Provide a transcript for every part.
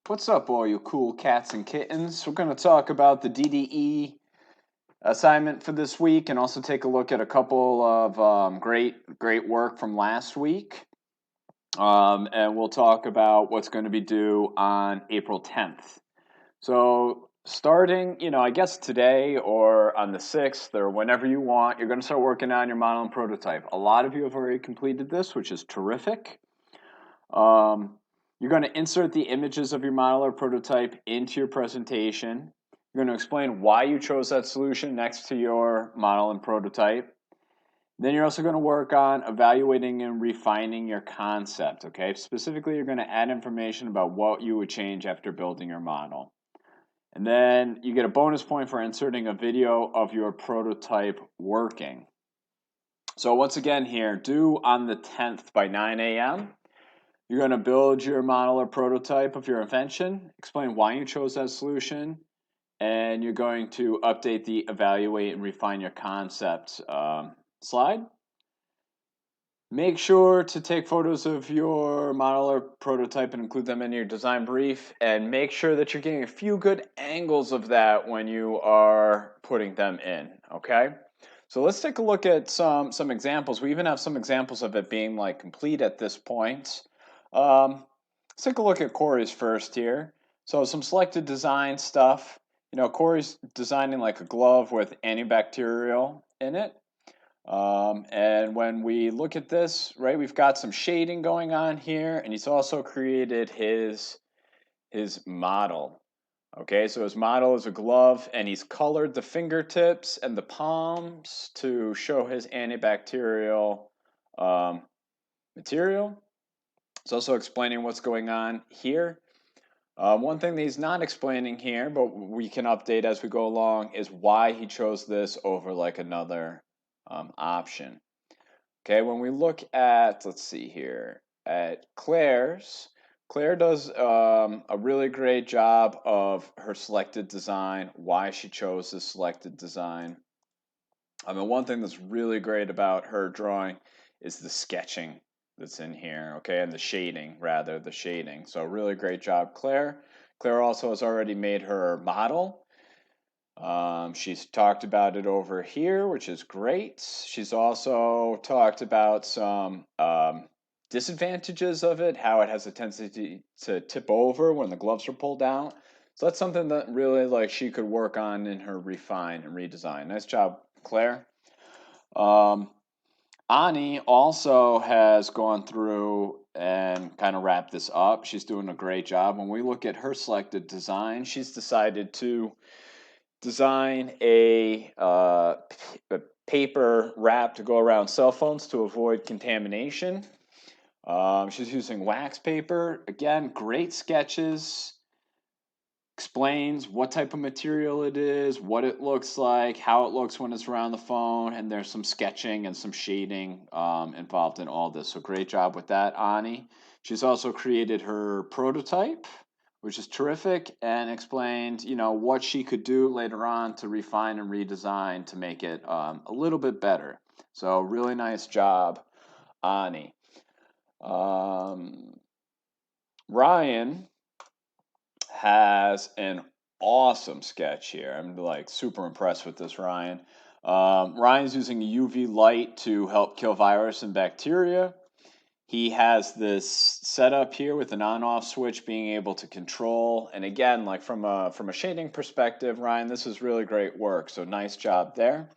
What's up, all you cool cats and kittens? We're going to talk about the DDE assignment for this week and also take a look at a couple of great work from last week. And we'll talk about what's going to be due on April 10th. So starting, I guess today or on the 6th or whenever you want, you're going to start working on your model and prototype. A lot of you have already completed this, which is terrific. You're going to insert the images of your model or prototype into your presentation. You're going to explain why you chose that solution next to your model and prototype. Then you're also going to work on evaluating and refining your concept, okay? Specifically, you're going to add information about what you would change after building your model. And then you get a bonus point for inserting a video of your prototype working. So once again here, due on the 10th by 9 a.m., you're going to build your model or prototype of your invention, explain why you chose that solution, and you're going to update the evaluate and refine your concept slide. Make sure to take photos of your model or prototype and include them in your design brief, and make sure that you're getting a few good angles of that when you are putting them in, okay? So let's take a look at some examples. We even have some examples of it being like complete at this point. Let's take a look at Corey's first here. So some selected design stuff. Corey's designing like a glove with antibacterial in it. And when we look at this, right, we've got some shading going on here, and he's also created his model. Okay, so his model is a glove, and he's colored the fingertips and the palms to show his antibacterial material. He's also explaining what's going on here. One thing that he's not explaining here, but we can update as we go along, is why he chose this over like another option. Okay, when we look at, let's see here, at Claire's, Claire does a really great job of her selected design, why she chose this selected design. One thing that's really great about her drawing is the sketching that's in here, okay, and the shading, rather, the shading. So really great job, Claire. Claire also has already made her model. She's talked about it over here, which is great. She's also talked about some disadvantages of it, how it has a tendency to tip over when the gloves are pulled out. So that's something that really like she could work on in her refine and redesign. Nice job, Claire. Ani also has gone through and kind of wrapped this up. She's doing a great job. When we look at her selected design, she's decided to design a paper wrap to go around cell phones to avoid contamination. She's using wax paper. Again, great sketches. Explains what type of material it is, what it looks like, how it looks when it's around the phone, and there's some sketching and some shading involved in all this. So great job with that, Ani. She's also created her prototype, which is terrific, and explained, what she could do later on to refine and redesign to make it a little bit better. So really nice job, Ani. Ryan has an awesome sketch here. I'm like super impressed with this, Ryan. Ryan's using UV light to help kill virus and bacteria. He has this setup here with an on-off switch being able to control. And again, like from a shading perspective, Ryan, this is really great work. So nice job there.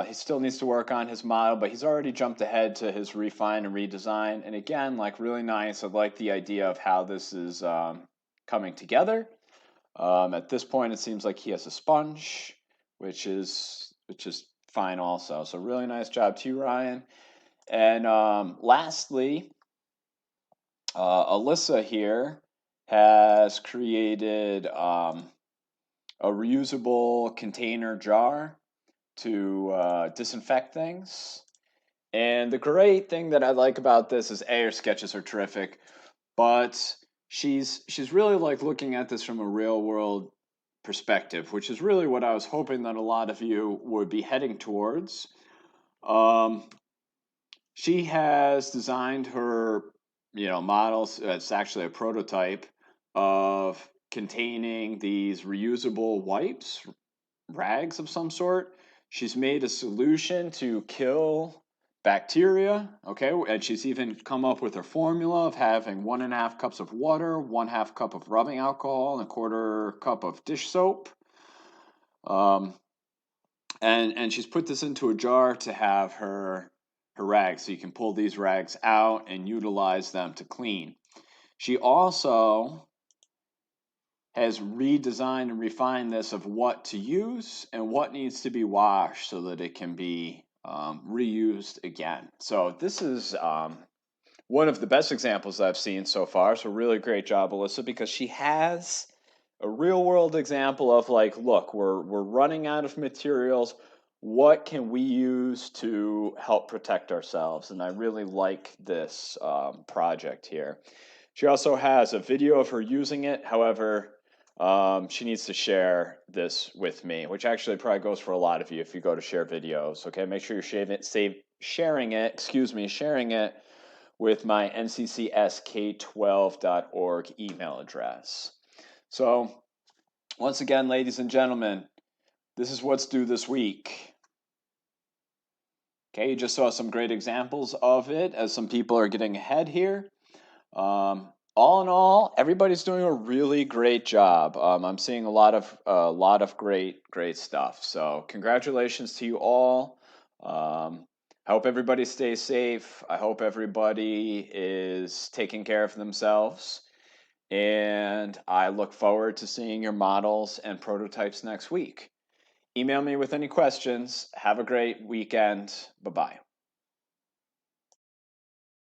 He still needs to work on his model, but he's already jumped ahead to his refine and redesign. And again, like really nice. I like the idea of how this is coming together. At this point, it seems like he has a sponge, which is fine also. So really nice job to you, Ryan. And lastly, Alyssa here has created a reusable container jar to disinfect things. And the great thing that I like about this is her sketches are terrific, but she's really like looking at this from a real world perspective, which is really what I was hoping that a lot of you would be heading towards. She has designed her, models. It's actually a prototype of containing these reusable wipes, rags of some sort. She's made a solution to kill bacteria, okay? And she's even come up with her formula of having 1.5 cups of water, 1/2 cup of rubbing alcohol, and 1/4 cup of dish soap. And she's put this into a jar to have her rags, so you can pull these rags out and utilize them to clean. She also has redesigned and refined this of what to use and what needs to be washed so that it can be reused again. So this is one of the best examples I've seen so far. So really great job, Alyssa, because she has a real world example of like, look, we're running out of materials. What can we use to help protect ourselves? And I really like this project here. She also has a video of her using it. However, she needs to share this with me, which actually probably goes for a lot of you if you go to share videos. Okay, make sure you're sharing it with my nccsk12.org email address. So, once again, ladies and gentlemen, this is what's due this week. Okay, you just saw some great examples of it as some people are getting ahead here. All in all, everybody's doing a really great job. I'm seeing a lot of great stuff. So congratulations to you all. I hope everybody stays safe. I hope everybody is taking care of themselves. And I look forward to seeing your models and prototypes next week. Email me with any questions. Have a great weekend. Bye-bye.